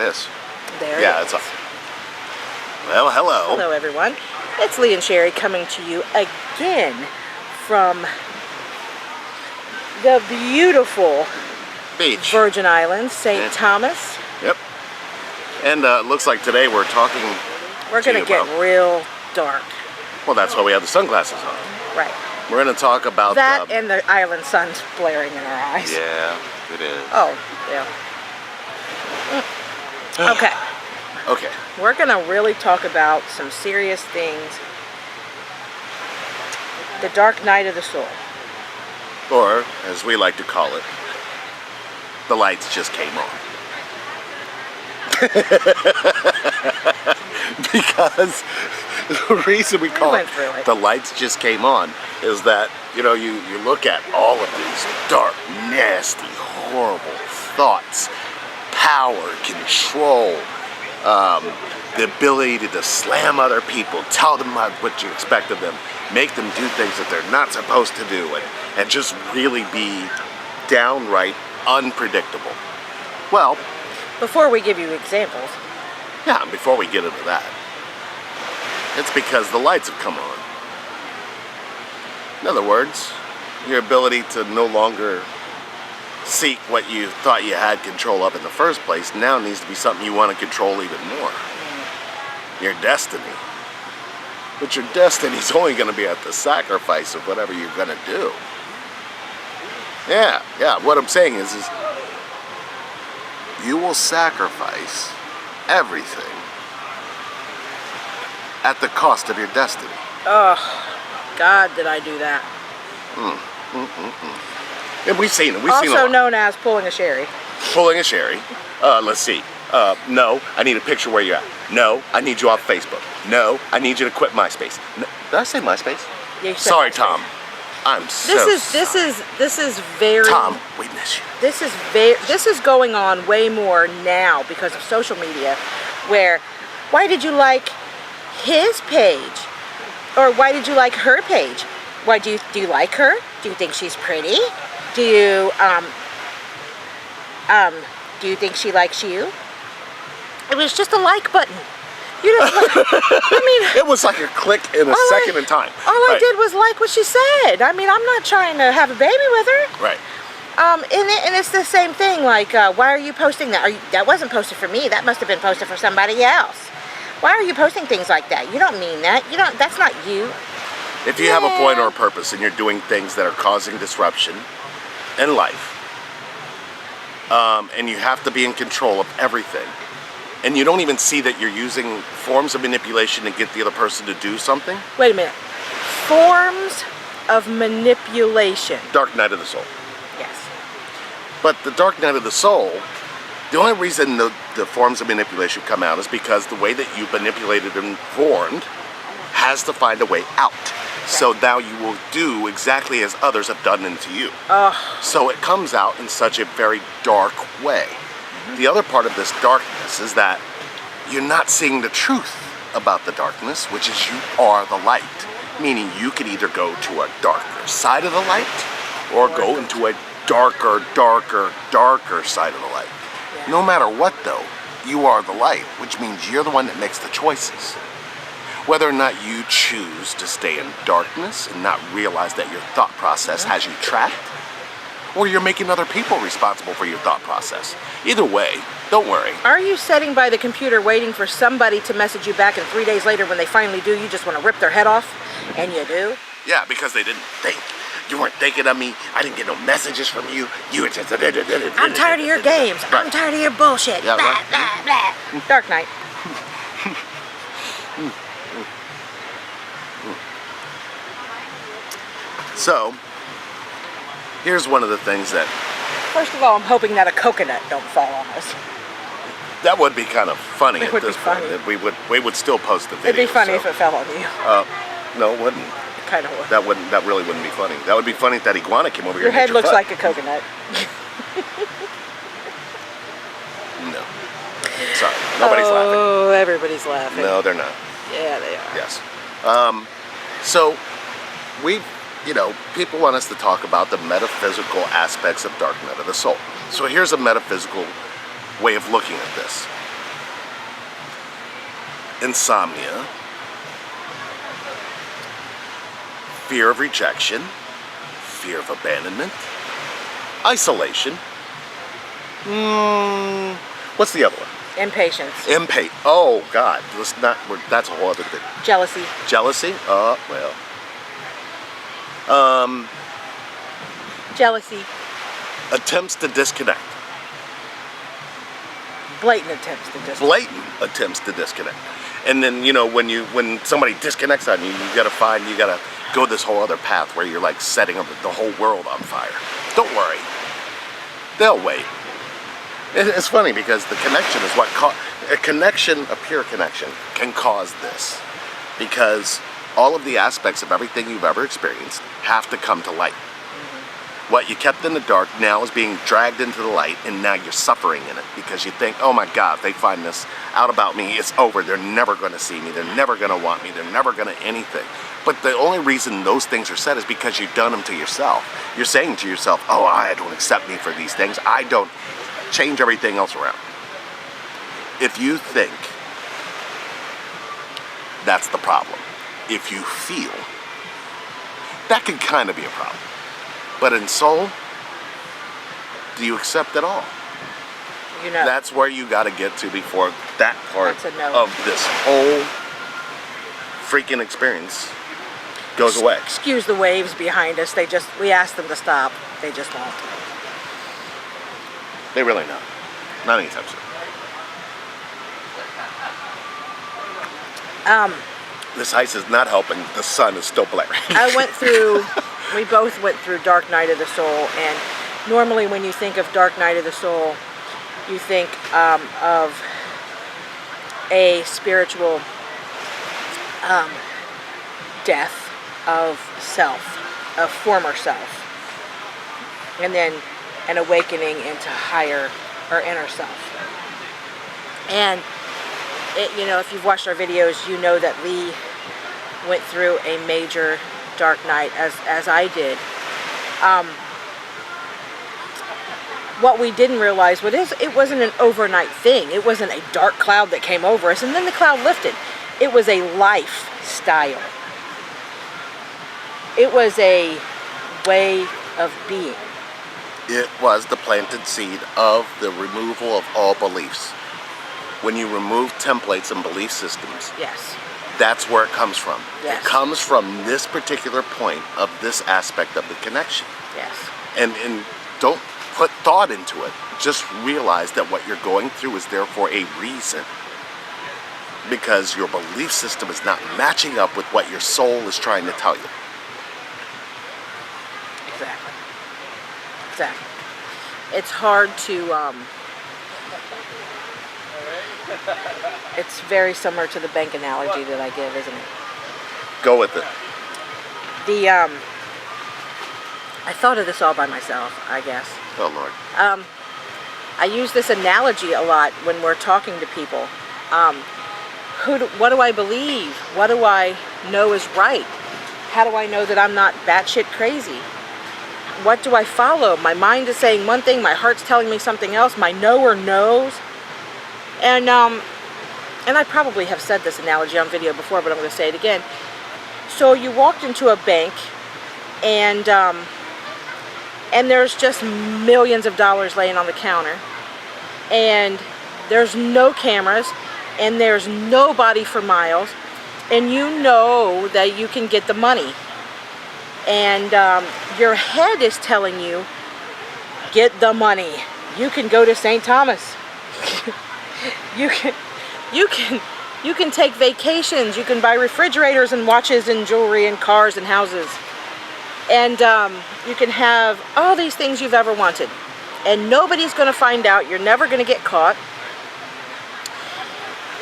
it is. There Yeah, it it's is. Well, hello. Hello, everyone. It's Lee and Sherry coming to you again from the beautiful Beach. Virgin Islands, St. Thomas. Yep. And it looks like today we're talking. We're going to get real dark. Well, that's why we have the sunglasses on. Right. We're going to talk about that and the island sun's blaring in our eyes. Yeah, it is. Oh, yeah. Okay. Okay. We're going to really talk about some serious things. The dark night of the soul. Or, as we like to call it, the lights just came on. Because the reason we call it the lights just came on is that, you know, you look at all of these dark, nasty, horrible thoughts, power, control, the ability to slam other people, tell them what you expect of them, make them do things that they're not supposed to do, and just really be downright unpredictable. Well, before we give you examples. Yeah, before we get into that, it's because the lights have come on. In other words, your ability to no longer seek what you thought you had control of in the first place now needs to be something you want to control even more. Your destiny. But your destiny is only going to be at the sacrifice of whatever you're going to do. Yeah, what I'm saying is you will sacrifice everything at the cost of your destiny. Oh, God, did I do that? And we've seen it. Also known as pulling a Sherry. Pulling a Sherry. Let's see. No, I need a picture where you're at. No, I need you off Facebook. No, I need you to quit MySpace. No, did I say MySpace? Yeah, sorry, Tom. I'm so sorry. This is very. Tom, we miss you. This is going on way more now because of social media. Where, why did you like his page, or why did you like her page? Why do you like her? Do you think she's pretty? Do you think she likes you? It was just a like button. You just it was like a click in a second in time. All I did was like what she said. I mean, I'm not trying to have a baby with her. Right. And it's the same thing. Like, why are you posting that? That wasn't posted for me. That must have been posted for somebody else. Why are you posting things like that? You don't mean that. You don't. That's not you. If you have a point or a purpose and you're doing things that are causing disruption in life, and you have to be in control of everything, and you don't even see that you're using forms of manipulation to get the other person to do something. Wait a minute. Forms of manipulation. Dark night of the soul. Yes. But the dark night of the soul, the only reason the forms of manipulation come out is because the way that you manipulated and formed has to find a way out. Right. So now you will do exactly as others have done into you. So it comes out in such a very dark way. The other part of this darkness is that you're not seeing the truth about the darkness, which is you are the light. Meaning you can either go to a darker side of the light or go into a darker side of the light. Yeah. No matter what though, you are the light, which means you're the one that makes the choices. Whether or not you choose to stay in darkness and not realize that your thought process has you trapped, or you're making other people responsible for your thought process. Either way, don't worry. Are you sitting by the computer waiting for somebody to message you back, and 3 days later when they finally do, you just want to rip their head off? And you do? Yeah, because they didn't think. You weren't thinking of me. I didn't get no messages from you. You were just... I'm tired of your games. Right. I'm tired of your bullshit. Yeah, blah, right. blah, blah. Dark night. So, here's one of the things that... First of all, I'm hoping that a coconut don't fall on us. That would be kind of funny at this point. We would still post the video. It'd be funny if it fell on you. No, it wouldn't. It kind of would. That really wouldn't be funny. That would be funny if that iguana came over here. Your head looks like a coconut. No. Sorry. Nobody's laughing. Oh, everybody's laughing. No, they're not. Yeah, they are. Yes. So, people want us to talk about the metaphysical aspects of dark night of the soul. So here's a metaphysical way of looking at this. insomnia, fear of rejection, fear of abandonment, isolation. What's the other one? Impatience. Oh God, that's a whole other thing. Jealousy. Jealousy? Well. Jealousy. Attempts to disconnect. Blatant attempts to disconnect. Blatant attempts to disconnect. And then, you know, when somebody disconnects on you, you gotta go this whole other path where you're like setting up the whole world on fire. Don't worry. They'll wait. It's funny because the connection is a pure connection can cause this. Because all of the aspects of everything you've ever experienced have to come to light. What you kept in the dark now is being dragged into the light, and now you're suffering in it because you think, oh my God, if they find this out about me, it's over. They're never going to see me. They're never going to want me. They're never going to anything. But the only reason those things are said is because you've done them to yourself. You're saying to yourself, oh, I don't accept me for these things. I don't. Change everything else around. If you think, that's the problem. If you feel, that can kind of be a problem. But in soul, do you accept it all? You know. That's where you got to get to before that part That's a no. of this whole freaking experience goes away. Excuse the waves behind us. We asked them to stop. They just won't. They really not. Not anytime soon. This ice is not helping. The sun is still blaring. We both went through Dark Night of the Soul, and normally when you think of Dark Night of the Soul, you think of a spiritual death of self, of former self, and then an awakening into higher or inner self. And you know, if you've watched our videos, you know that Lee went through a major dark night as I did. What we didn't realize it wasn't an overnight thing. It wasn't a dark cloud that came over us and then the cloud lifted. It was a lifestyle. It was a way of being. It was the planted seed of the removal of all beliefs. When you remove templates and belief systems, Yes. that's where it comes from. Yes. It comes from this particular point of this aspect of the connection. Yes. And don't put thought into it. Just realize that what you're going through is there for a reason. Because your belief system is not matching up with what your soul is trying to tell you. Exactly. Exactly. It's hard to it's very similar to the bank analogy that I give, isn't it? Go with it. I thought of this all by myself, I guess. Oh, Lord. I use this analogy a lot when we're talking to people. What do I believe? What do I know is right? How do I know that I'm not batshit crazy? What do I follow? My mind is saying one thing, my heart's telling me something else, my knower knows. And I probably have said this analogy on video before, but I'm going to say it again. So you walked into a bank, and there's just millions of dollars laying on the counter, and there's no cameras, and there's nobody for miles, and you know that you can get the money, and your head is telling you, get the money. You can go to St. Thomas. You can take vacations. You can buy refrigerators and watches and jewelry and cars and houses. And you can have all these things you've ever wanted. And nobody's going to find out. You're never going to get caught.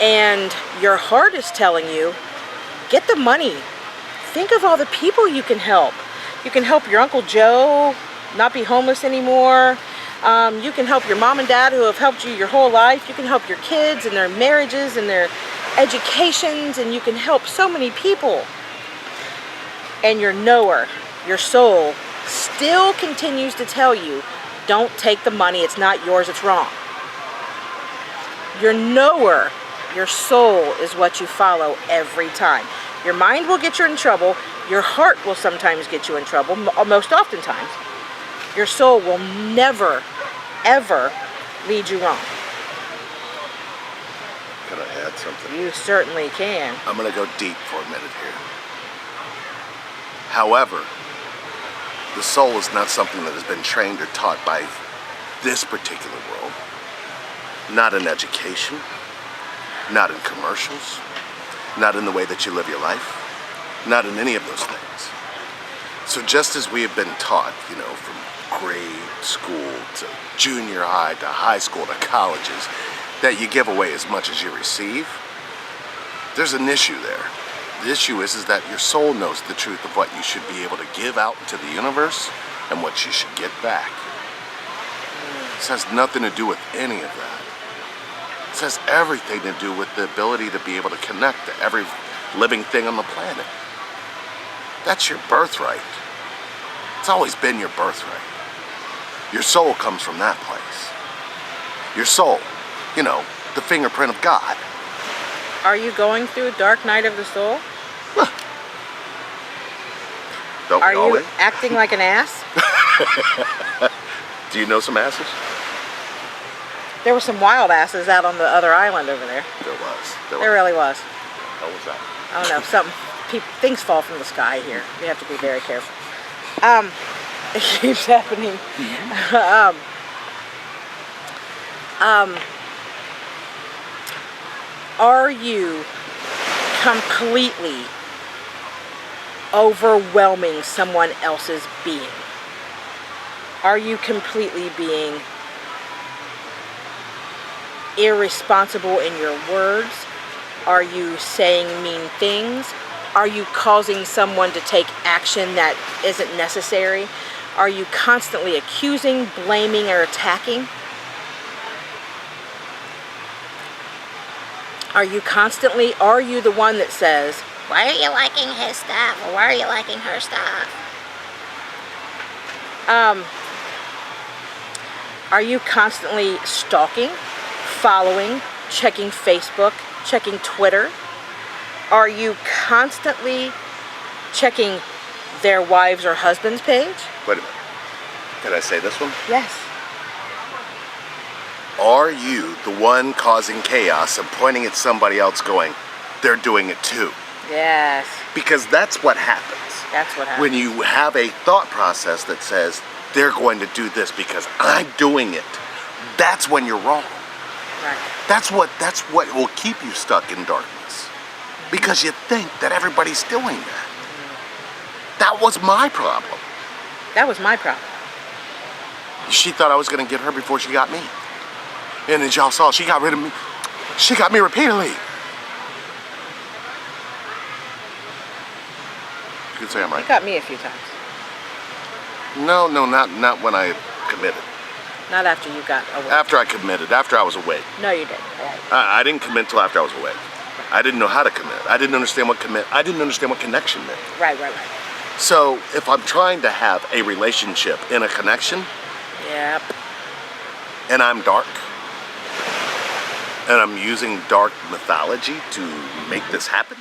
And your heart is telling you, get the money. Think of all the people you can help. You can help your Uncle Joe not be homeless anymore. You can help your mom and dad who have helped you your whole life. You can help your kids and their marriages and their educations, and you can help so many people. And your knower, your soul, still continues to tell you, don't take the money, it's not yours, it's wrong. Your knower, Your soul is what you follow every time. Your mind will get you in trouble. Your heart will sometimes get you in trouble, most oftentimes. Your soul will never, ever lead you wrong. Can I add something? You certainly can. I'm going to go deep for a minute here. However, the soul is not something that has been trained or taught by this particular world. Not in education, not in commercials, not in the way that you live your life, not in any of those things. So just as we have been taught, from grade school to junior high to high school to colleges, that you give away as much as you receive, there's an issue there. The issue is that your soul knows the truth of what you should be able to give out into the universe and what you should get back. This has nothing to do with any of that. This has everything to do with the ability to be able to connect to every living thing on the planet. That's your birthright. It's always been your birthright. Your soul comes from that place. Your soul, the fingerprint of God. Are you going through a dark night of the soul? Don't Are we you always? acting like an ass? Do you know some asses? There were some wild asses out on the other island over there. There Really was. How was that? I don't know, things fall from the sky here. We have to be very careful. It keeps happening. Are you completely overwhelming someone else's being? Are you completely being irresponsible in your words? Are you saying mean things? Are you causing someone to take action that isn't necessary? Are you constantly accusing, blaming, or attacking? Are you the one that says, why are you liking his stuff? Or why are you liking her stuff? Are you constantly stalking, following, checking Facebook, checking Twitter? Are you constantly checking their wives or husband's page? Wait a minute. Can I say this one? Yes. Are you the one causing chaos and pointing at somebody else going, they're doing it too? Yes. Because that's what happens. That's what happens. When you have a thought process that says, they're going to do this because I'm doing it, that's when you're wrong. Right. That's what will keep you stuck in darkness. Because you think that everybody's doing that. That was my problem. That was my problem. She thought I was going to get her before she got me. And as y'all saw, she got rid of me. She got me repeatedly. You could say I'm right. You got me a few times. No, not when I committed. Not after you got away. After I committed, after I was away. No, you didn't. Right. I didn't commit till after I was away. I didn't know how to commit. I didn't understand what I didn't understand what connection meant. Right. So if I'm trying to have a relationship in a connection, Yep. and I'm dark, and I'm using dark mythology to make this happen,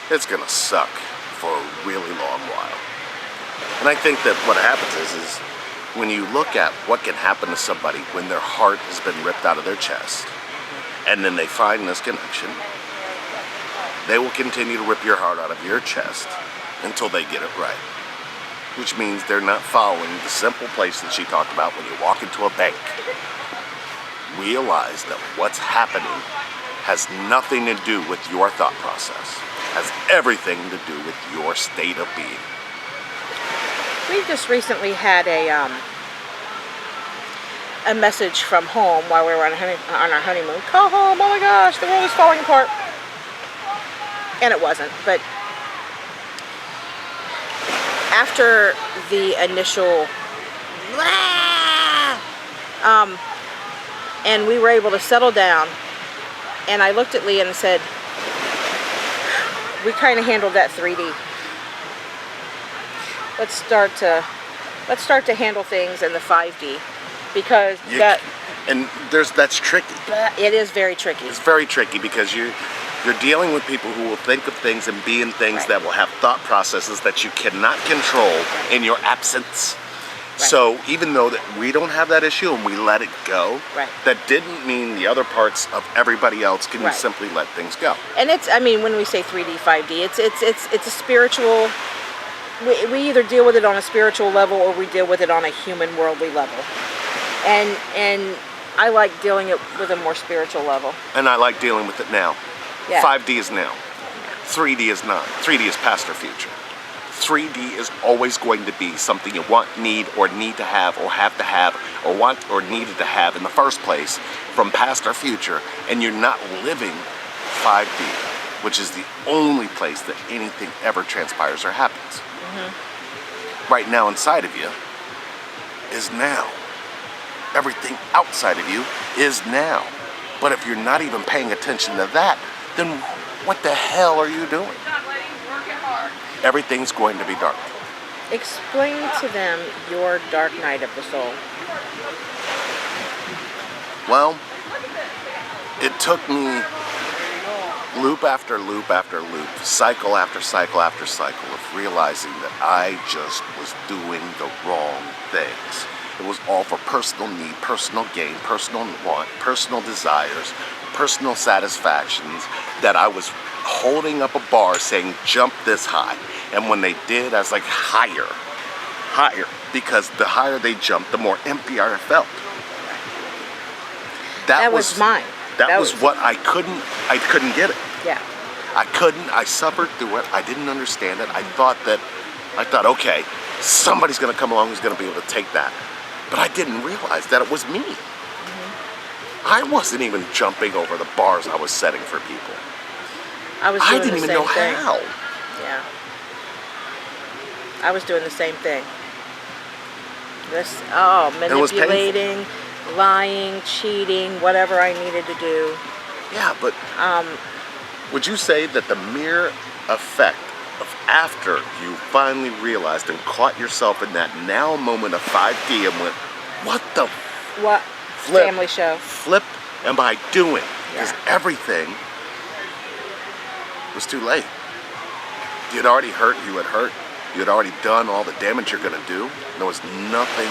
it's gonna suck for a really long while. And I think that what happens is when you look at what can happen to somebody when their heart has been ripped out of their chest, and then they find this connection, they will continue to rip your heart out of your chest until they get it right. Which means they're not following the simple place that she talked about when you walk into a bank. Realize that what's happening has nothing to do with your thought process. Has everything to do with your state of being. We just recently had a message from home while we were on our honeymoon. Go home, oh my gosh, the world is falling apart. And it wasn't, but after the initial and we were able to settle down, and I looked at Leah and said, we kind of handled that 3D. Let's start to handle things in the 5D, because And that's tricky. But it is very tricky. It's very tricky because you're dealing with people who will think of things and be in things Right. that will have thought processes that you cannot control in your absence. Right. So even though that we don't have that issue and we let it go, Right. that didn't mean the other parts of everybody else can Right. simply let things go. And it's, I mean, when we say 3D, 5D, it's a spiritual. We either deal with it on a spiritual level or we deal with it on a human worldly level. And I like dealing it with a more spiritual level. And I like dealing with it now. Yeah. 5D is now. 3D is not. 3D is past or future. 3D is always going to be something you want, need to have, or want or needed to have in the first place from past or future, and you're not living 5D, which is the only place that anything ever transpires or happens. Right now inside of you is now. Everything outside of you is now. But if you're not even paying attention to that, then what the hell are you doing? Everything's going to be dark. Explain to them your dark night of the soul. Well, it took me loop after loop after loop, cycle after cycle after cycle of realizing that I just was doing the wrong things. It was all for personal need, personal gain, personal want, personal desires, personal satisfactions, that I was holding up a bar saying, jump this high. And when they did, I was like, higher, higher. Because the higher they jumped, the more empty I felt. That was mine. That was what I couldn't get it. Yeah. I suffered through it. I didn't understand it. I thought, okay, somebody's gonna come along who's gonna be able to take that. But I didn't realize that it was me. I wasn't even jumping over the bars I was setting for people. I didn't even know how. Yeah. I was doing the same thing. Manipulating, lying, cheating, whatever I needed to do. Yeah, but would you say that the mere effect of after you finally realized and caught yourself in that now moment of 5D and went, what the What? flip, Family show. flip am I doing? Because Yeah. everything was too late. You'd already hurt, you had hurt, you had already done all the damage you're gonna do. There was nothing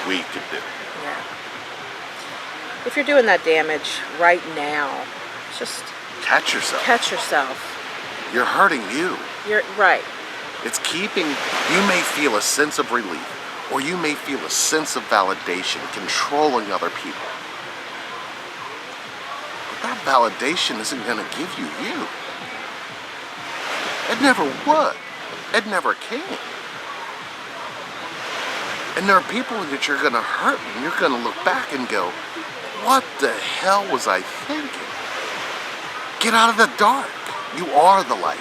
we could do. Yeah. If you're doing that damage right now, just Catch yourself. catch yourself. You're hurting you. You're right. It's you may feel a sense of relief, or you may feel a sense of validation controlling other people. But that validation isn't going to give you you. It never would. It never can. And there are people that you're going to hurt, and you're going to look back and go, what the hell was I thinking? Get out of the dark. You are the light.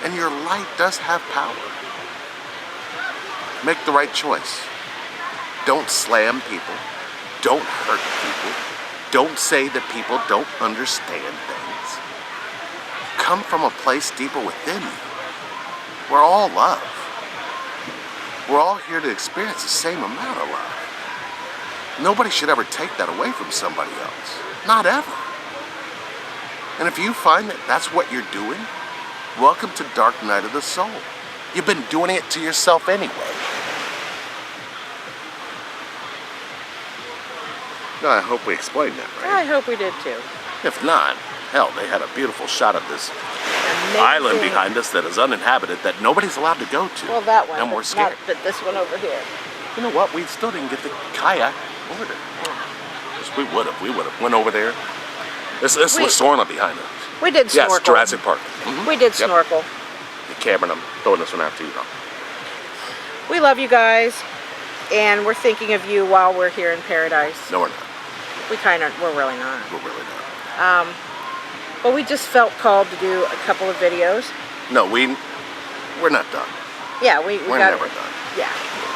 And your light does have power. Make the right choice. Don't slam people. Don't hurt people. Don't say that people don't understand things. Come from a place deeper within you. We're all love. We're all here to experience the same amount of love. Nobody should ever take that away from somebody else. Not ever. And if you find that that's what you're doing, welcome to Dark Night of the Soul. You've been doing it to yourself anyway. No, I hope we explained that right. I hope we did too. If not, hell, they had a beautiful shot of this Amazing. island behind us that is uninhabited that nobody's allowed to go to. Well, that one. And we're but scared. But this one over here. You know what? We still didn't get the kayak over there. We would have. We would have went over there. This was Sorna behind us. We did snorkel. Yes, Jurassic Park. Mhm. We did Yep. snorkel. The camera, I'm throwing this one out to you now. We love you guys, and we're thinking of you while we're here in paradise. No, we're not. We're really not. We're really not. But we just felt called to do a couple of videos. No, we're not done. Yeah, we We're got never done. Yeah,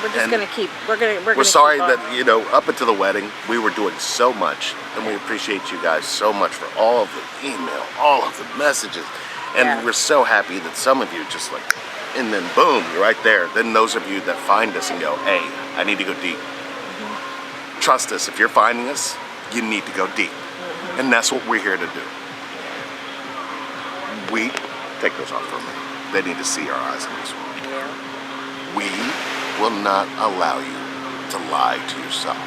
we're just And gonna keep. We're We're sorry keep on. that, up until the wedding, we were doing so much, and we appreciate you guys so much for all of the email, all of the messages, and Yeah. we're so happy that some of you just like, and then boom, you're right there. Then those of you that find us and go, hey, I need to go deep. trust us, if you're finding us, you need to go deep. And that's what we're here to do. We, take those off for a minute. They need to see our eyes in this world. Yeah. We will not allow you to lie to yourself.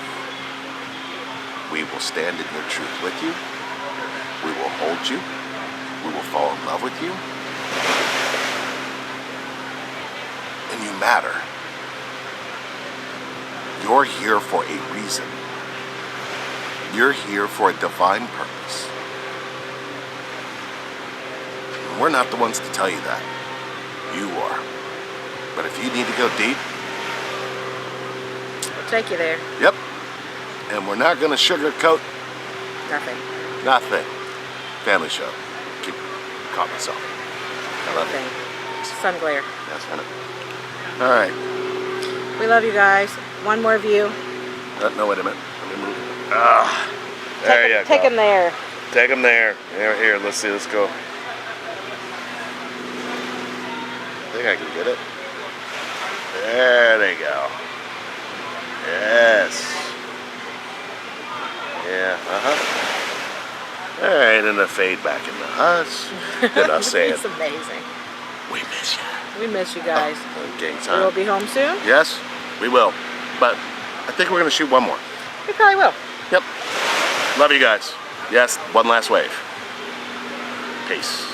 We will stand in your truth with you. We will hold you. We will fall in love with you. And you matter. You're here for a reason. You're here for a divine purpose. And we're not the ones to tell you that. You are. But if you need to go deep, We'll take you there. yep. And we're not going to sugarcoat Nothing. nothing. Family show. Keep calm myself. I love Nothing. you. Sun glare. Yes, I know. All right. We love you guys. One more view. No, wait a minute. Let me move. Ah, there you go. Take them there. Take them there. Here, let's see. Let's go. I think I can get it. There they go. Yes. Yeah, uh-huh. All right, and the fade back into us. And us saying, It's amazing. we miss you. We miss you guys. Gang We will time. be home soon. Yes, we will. But I think we're going to shoot one more. We probably will. Yep. Love you guys. Yes, one last wave. Peace.